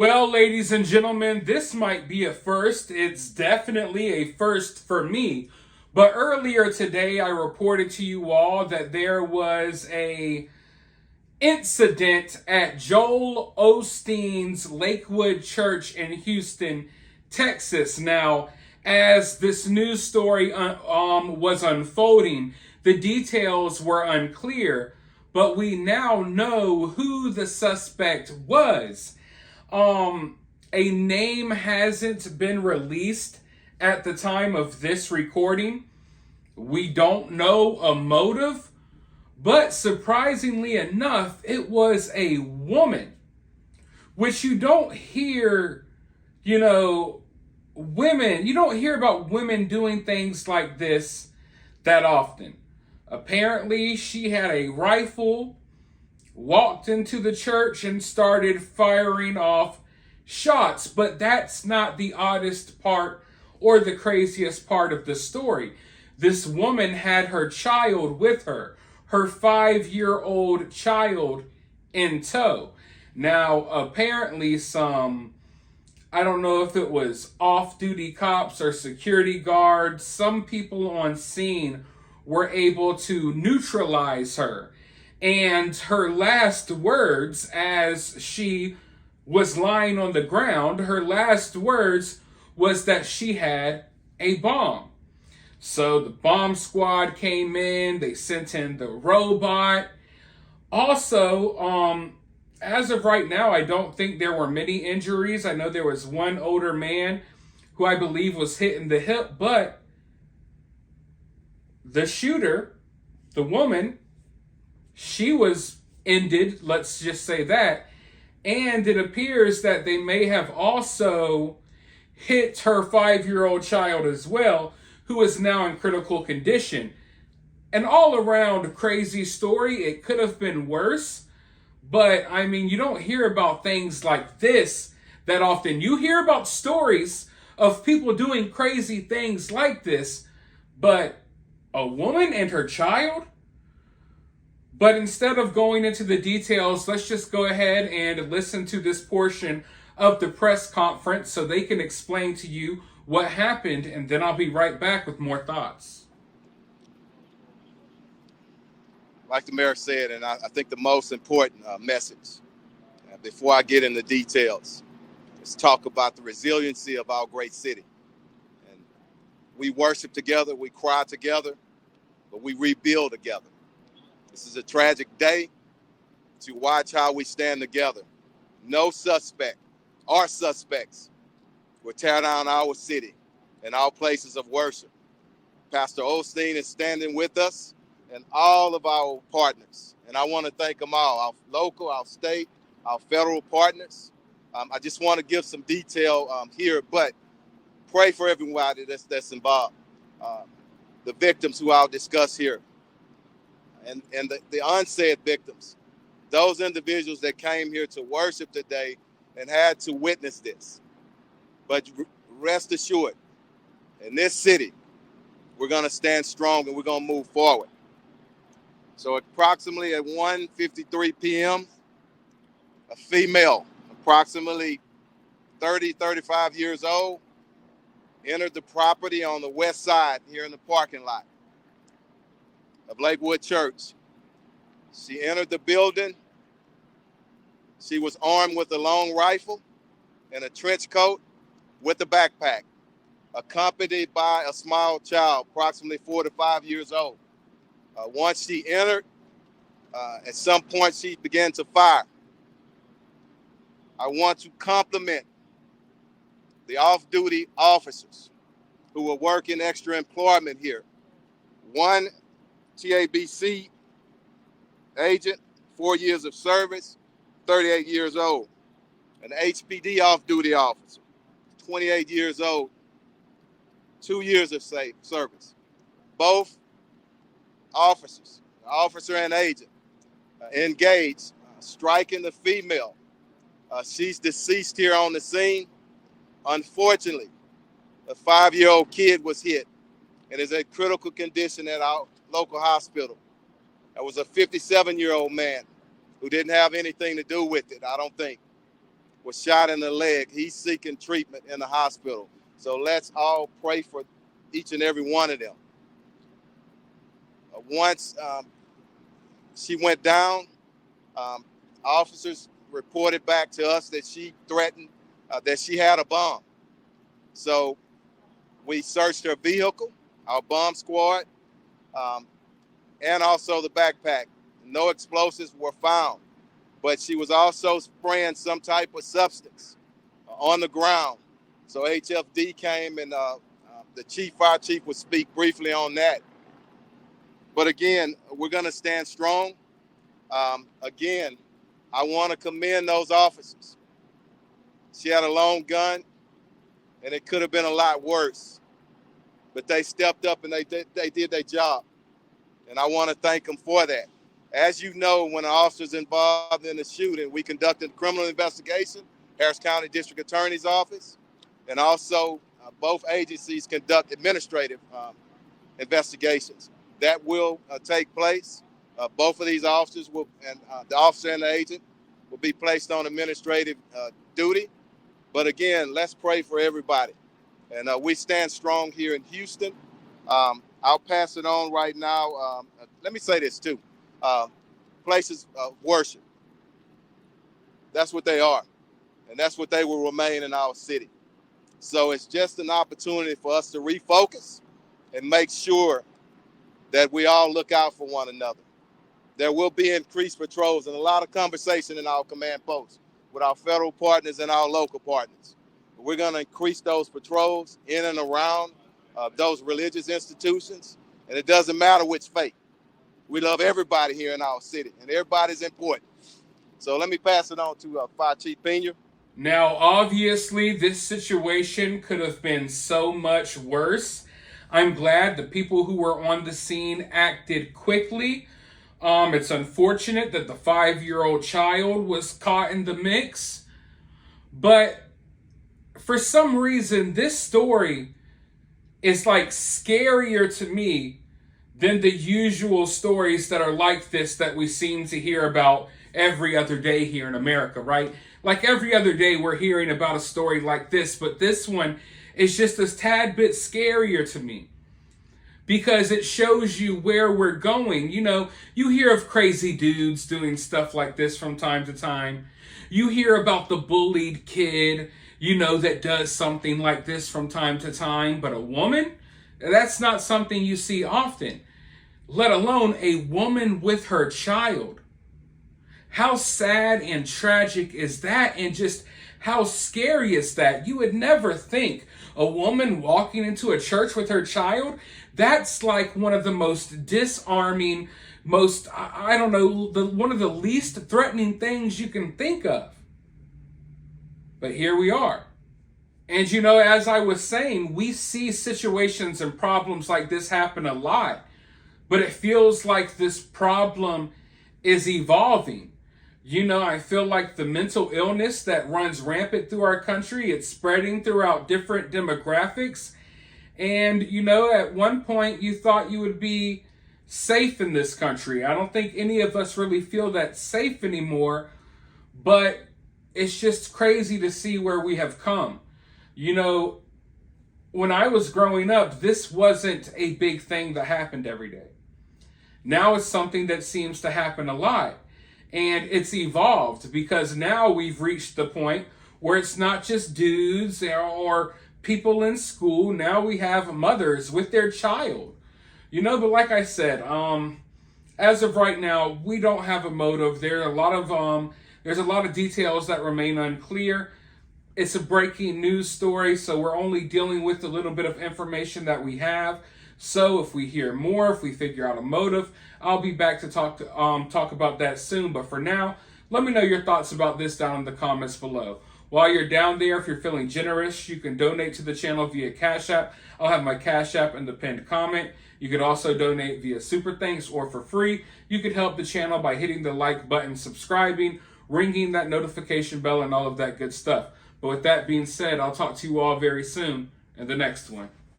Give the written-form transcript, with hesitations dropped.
Well, ladies and gentlemen, this might be a first. It's definitely a first for me. But earlier today, I reported to you all that there was a incident at Joel Osteen's Lakewood Church in Houston, Texas. Now, as this news story was unfolding, the details were unclear, but we now know who the suspect was. A name hasn't been released at the time of this recording. We don't know a motive, but surprisingly enough, it was a woman, which you don't hear, women, you don't hear about women doing things like this that often. Apparently, she had a rifle, walked into the church, and started firing off shots. But that's not the oddest part or the craziest part of the story. This woman had her child with her 5-year-old child in tow. Now, apparently, I don't know if it was off duty cops or security guards, some people on scene were able to neutralize her. And her last words, as she was lying on the ground, her last words was that she had a bomb. So the bomb squad came in, they sent in the robot. Also, as of right now, I don't think there were many injuries. I know there was one older man who I believe was hit in the hip, but the shooter, the woman, she was ended, let's just say that. And it appears that they may have also hit her 5-year-old child as well, who is now in critical condition. An all around crazy story. It could have been worse. But I mean, you don't hear about things like this that often. You hear about stories of people doing crazy things like this, but a woman and her child? But instead of going into the details, let's just go ahead and listen to this portion of the press conference so they can explain to you what happened, and then I'll be right back with more thoughts. Like the mayor said, and I think the most important message, before I get into details, is talk about the resiliency of our great city. And we worship together, we cry together, but we rebuild together. This is a tragic day to watch how we stand together. No suspect or suspects will tear down our city and our places of worship. Pastor Osteen is standing with us and all of our partners. And I want to thank them all, our local, our state, our federal partners. I just want to give some detail here, but pray for everybody that's involved. The victims who I'll discuss here. And the unsaid victims, those individuals that came here to worship today and had to witness this. But rest assured, in this city, we're going to stand strong and we're going to move forward. So approximately at 1:53 p.m., a female, approximately 30, 35 years old, entered the property on the west side here in the parking lot of Lakewood Church. She entered the building. She was armed with a long rifle and a trench coat with a backpack, accompanied by a small child, approximately 4 to 5 years old. Once she entered, at some point she began to fire. I want to compliment the off-duty officers who were working extra employment here. One TABC agent, 4 years of service, 38 years old. An HPD off-duty officer, 28 years old, 2 years of service. Both officers, officer and agent, engaged, striking the female. She's deceased here on the scene. Unfortunately, a 5-year-old kid was hit and is in critical condition at our local hospital. There was a 57-year-old man who didn't have anything to do with it, I don't think. was shot in the leg. He's seeking treatment in the hospital. So let's all pray for each and every one of them. Once she went down, officers reported back to us that she threatened, that she had a bomb. So we searched her vehicle, our bomb squad, and also the backpack. No explosives were found, but she was also spraying some type of substance on the ground. So HFD came, and the fire chief would speak briefly on that. But again, we're going to stand strong. Again, I want to commend those officers. She had a long gun, and it could have been a lot worse. But they stepped up and they did their job. And I want to thank them for that. As you know, when an officer's involved in a shooting, we conducted a criminal investigation, Harris County District Attorney's Office, and also both agencies conduct administrative investigations. That will take place. Both of these officers will, and the officer and the agent will be placed on administrative duty. But again, let's pray for everybody. And we stand strong here in Houston. I'll pass it on right now. Let me say this too. Places of worship. That's what they are. And that's what they will remain in our city. So it's just an opportunity for us to refocus and make sure that we all look out for one another. There will be increased patrols and a lot of conversation in our command posts with our federal partners and our local partners. We're going to increase those patrols in and around those religious institutions. And it doesn't matter which faith. We love everybody here in our city, and everybody's important. So let me pass it on to Fire Chief Pena. Now, obviously, this situation could have been so much worse. I'm glad the people who were on the scene acted quickly. It's unfortunate that the 5-year-old child was caught in the mix. But for some reason, this story is like scarier to me than the usual stories that are like this that we seem to hear about every other day here in America, right? Like every other day we're hearing about a story like this, but this one is just a tad bit scarier to me because it shows you where we're going. You know, you hear of crazy dudes doing stuff like this from time to time. You hear about the bullied kid, you know, that does something like this from time to time, but a woman, that's not something you see often, let alone a woman with her child. How sad and tragic is that? And just how scary is that? You would never think a woman walking into a church with her child, that's like one of the most disarming, most, I don't know, one of the least threatening things you can think of. But here we are. And you know, as I was saying, we see situations and problems like this happen a lot. But it feels like this problem is evolving. You know, I feel like the mental illness that runs rampant through our country, it's spreading throughout different demographics. And, you know, at one point you thought you would be safe in this country. I don't think any of us really feel that safe anymore, but it's just crazy to see where we have come. You know, when I was growing up, this wasn't a big thing that happened every day. Now it's something that seems to happen a lot. And it's evolved because now we've reached the point where it's not just dudes or people in school. Now we have mothers with their child. You know, but like I said, as of right now, we don't have a motive. There's a lot of details that remain unclear. It's a breaking news story, so we're only dealing with a little bit of information that we have. So if we hear more, if we figure out a motive, I'll be back to talk about that soon. But for now, let me know your thoughts about this down in the comments below. While you're down there, if you're feeling generous, you can donate to the channel via CashApp. I'll have my CashApp in the pinned comment. You could also donate via Super Thanks or for free. You could help the channel by hitting the like button, subscribing, ringing that notification bell, and all of that good stuff. But with that being said, I'll talk to you all very soon in the next one.